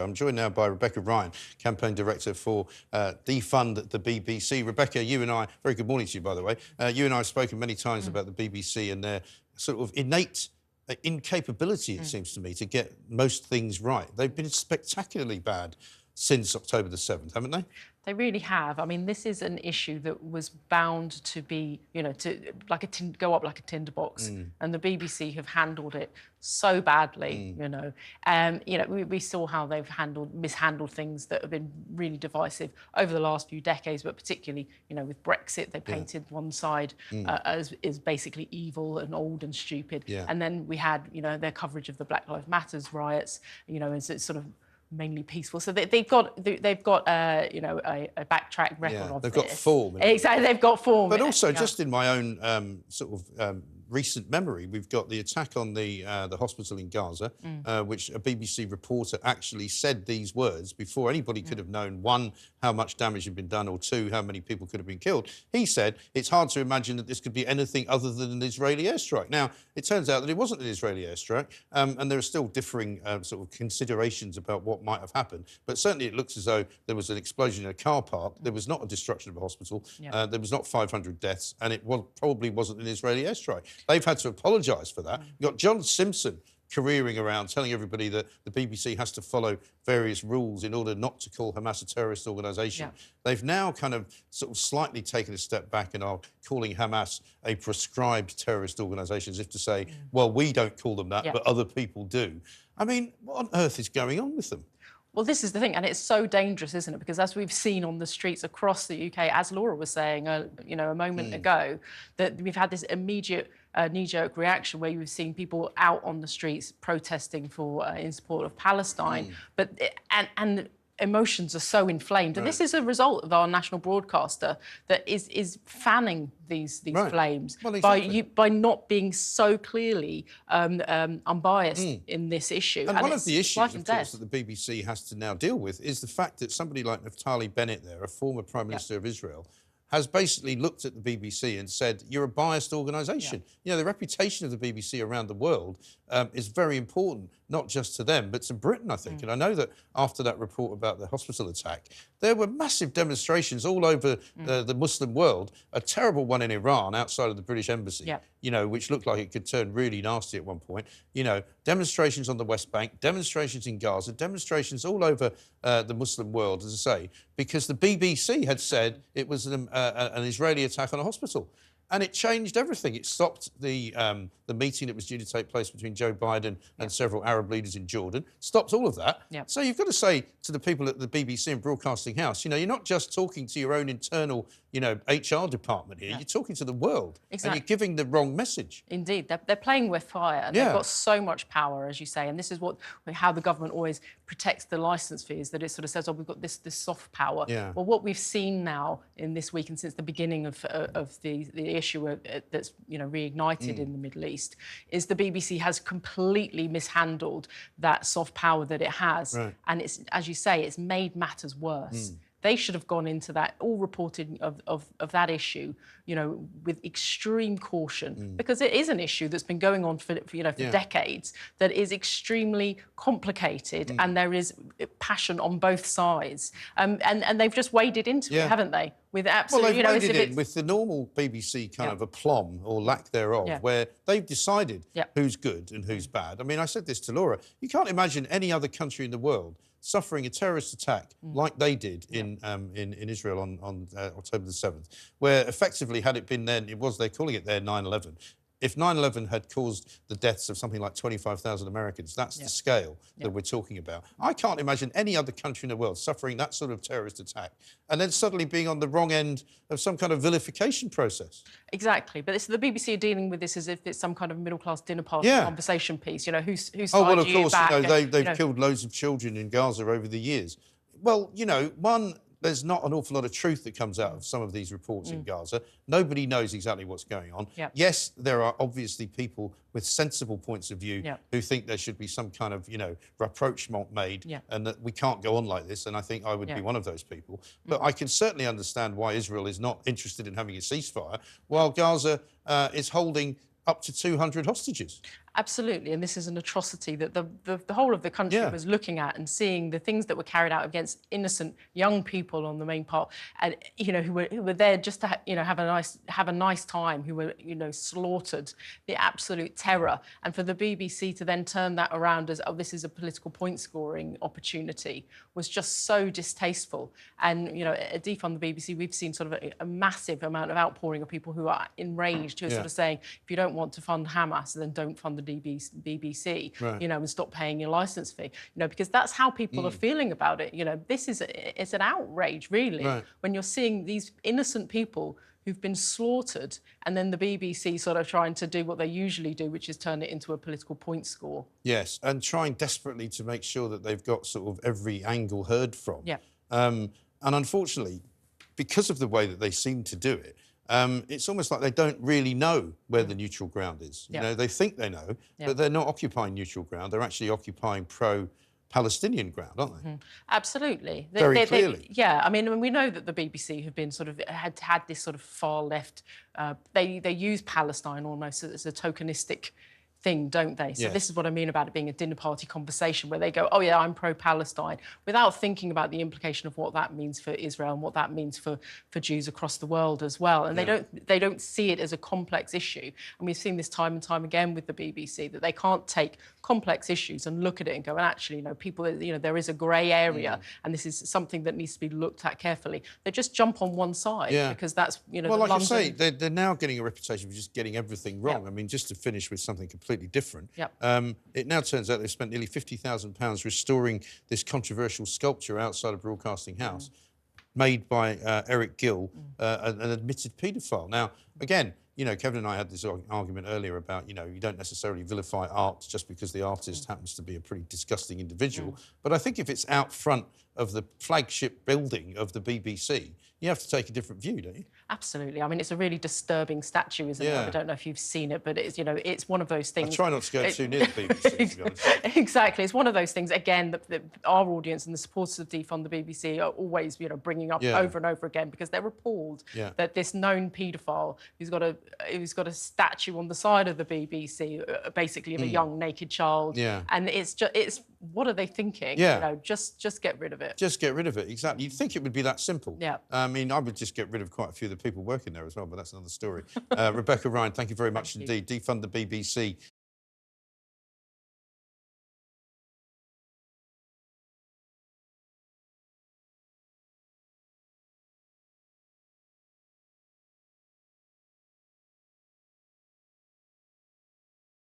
I'm joined now by Rebecca Ryan, Campaign Director for Defund the BBC. Rebecca, you and I, very good morning to you, by the way. You and I have spoken many times about the BBC and their sort of innate incapability, it seems to me, to get most things right. They've been spectacularly bad since October the 7th, haven't they? They really have. I mean, this is an issue that was bound to be, go up like a tinderbox, and the BBC have handled it so badly. We saw how they've mishandled things that have been really divisive over the last few decades, but particularly, with Brexit, they painted one side as basically evil and old and stupid, and then we had, their coverage of the Black Lives Matter riots, as sort of mainly peaceful. So they've got a backtrack record of they've this. got form. Exactly, they've got form. But also, just in my own recent memory, we've got the attack on the hospital in Gaza, which a BBC reporter actually said these words before anybody could have known, one, how much damage had been done, or two, how many people could have been killed. He said, it's hard to imagine that this could be anything other than an Israeli airstrike. Now, it turns out that it wasn't an Israeli airstrike, and there are still differing sort of considerations about what might have happened. But certainly it looks as though there was an explosion in a car park. There was not a destruction of a hospital. There was not 500 deaths, and it probably wasn't an Israeli airstrike. They've had to apologise for that. You've got John Simpson careering around telling everybody that the BBC has to follow various rules in order not to call Hamas a terrorist organisation. They've now kind of sort of slightly taken a step back and are calling Hamas a prescribed terrorist organisation, as if to say, well, we don't call them that, but other people do. I mean, what on earth is going on with them? Well, this is the thing, and it's so dangerous, isn't it? Because as we've seen on the streets across the UK, as Laura was saying, a moment ago, that we've had this immediate knee-jerk reaction where you've seen people out on the streets protesting for in support of Palestine, and emotions are so inflamed, and this is a result of our national broadcaster that is fanning these flames by not being so clearly unbiased in this issue. And one of the issues, of course, that the BBC has to now deal with is the fact that somebody like Naftali Bennett, a former Prime Minister of Israel, has basically looked at the BBC and said, you're a biased organisation. The reputation of the BBC around the world is very important, not just to them, but to Britain, I think. And I know that after that report about the hospital attack, there were massive demonstrations all over the Muslim world, a terrible one in Iran outside of the British Embassy, which looked like it could turn really nasty at one point. Demonstrations on the West Bank, demonstrations in Gaza, demonstrations all over the Muslim world, as I say, because the BBC had said it was an Israeli attack on a hospital. And it changed everything. It stopped the meeting that was due to take place between Joe Biden and several Arab leaders in Jordan. Stopped all of that. So you've got to say to the people at the BBC and Broadcasting House, you're not just talking to your own internal, HR department here. You're talking to the world. And you're giving the wrong message. Indeed. They're playing with fire, and they've got so much power, as you say. And this is how the government always protects the licence fees, that it sort of says, oh, we've got this soft power. Well, what we've seen now in this week and since the beginning of the issue that's reignited in the Middle East is the BBC has completely mishandled that soft power that it has, and it's, as you say, it's made matters worse. They should have gone into that, all reporting of that issue, with extreme caution, because it is an issue that's been going on for decades, that is extremely complicated, and there is passion on both sides, and they've just waded into it, haven't they? With absolutely, well, they've waded in with the normal BBC kind of aplomb or lack thereof, where they've decided who's good and who's bad. I mean, I said this to Laura. You can't imagine any other country in the world suffering a terrorist attack like they did in Israel on October the 7th, where effectively, had it been then, they're calling it their 9/11. If 9/11 had caused the deaths of something like 25,000 Americans, that's the scale that we're talking about. I can't imagine any other country in the world suffering that sort of terrorist attack and then suddenly being on the wrong end of some kind of vilification process. Exactly. But the BBC are dealing with this as if it's some kind of middle-class dinner party conversation piece. Whose side well, of are course, you back? they've killed loads of children in Gaza over the years. Well, there's not an awful lot of truth that comes out of some of these reports in Gaza. Nobody knows exactly what's going on. Yes, there are obviously people with sensible points of view who think there should be some kind of, rapprochement made and that we can't go on like this, and I think I would be one of those people. But I can certainly understand why Israel is not interested in having a ceasefire while Gaza is holding up to 200 hostages. Absolutely, and this is an atrocity that the whole of the country was looking at and seeing the things that were carried out against innocent young people on the main part, and who were there just to have a nice time, who were slaughtered, the absolute terror, and for the BBC to then turn that around as, oh, this is a political point scoring opportunity, was just so distasteful. And at Defund the BBC, we've seen sort of a massive amount of outpouring of people who are enraged, who are sort of saying, if you don't want to fund Hamas, then don't fund the BBC, and stop paying your licence fee, because that's how people are feeling about it. It's an outrage, really, when you're seeing these innocent people who've been slaughtered, and then the BBC sort of trying to do what they usually do, which is turn it into a political point score. Yes, and trying desperately to make sure that they've got sort of every angle heard from. Yeah. And unfortunately, because of the way that they seem to do it, it's almost like they don't really know where the neutral ground is. They think they know, but they're not occupying neutral ground. They're actually occupying pro-Palestinian ground, aren't they? Absolutely. Very clearly. I mean, we know that the BBC have been sort of had this sort of far left. They use Palestine almost as a tokenistic thing, don't they? So this is what I mean about it being a dinner party conversation, where they go, oh yeah, I'm pro-Palestine, without thinking about the implication of what that means for Israel and what that means for Jews across the world as well. And they don't see it as a complex issue. And we've seen this time and time again with the BBC, that they can't take complex issues and look at it and go, and actually, people, there is a grey area, and this is something that needs to be looked at carefully. They just jump on one side because that's, well, like you say, they're now getting a reputation for just getting everything wrong. I mean, just to finish with something completely different. It now turns out they've spent nearly £50,000 restoring this controversial sculpture outside a broadcasting house made by Eric Gill, an admitted paedophile. Now, again, Kevin and I had this argument earlier about, you don't necessarily vilify art just because the artist happens to be a pretty disgusting individual. But I think if it's out front of the flagship building of the BBC, you have to take a different view, don't you? Absolutely. I mean, it's a really disturbing statue, isn't it? I don't know if you've seen it, but it's, it's one of those things. I try not to go too near the BBC, to be honest. Exactly. It's one of those things, again, that our audience and the supporters of Defund the BBC are always, bringing up over and over again, because they're appalled that this known paedophile who's got a statue on the side of the BBC, basically of a young naked child, and it's what are they thinking? Just get rid of it. Just get rid of it, exactly. You'd think it would be that simple. Yeah. I mean, I would just get rid of quite a few of the people working there as well, but that's another story. Rebecca Ryan, thank you very much indeed. Defund the BBC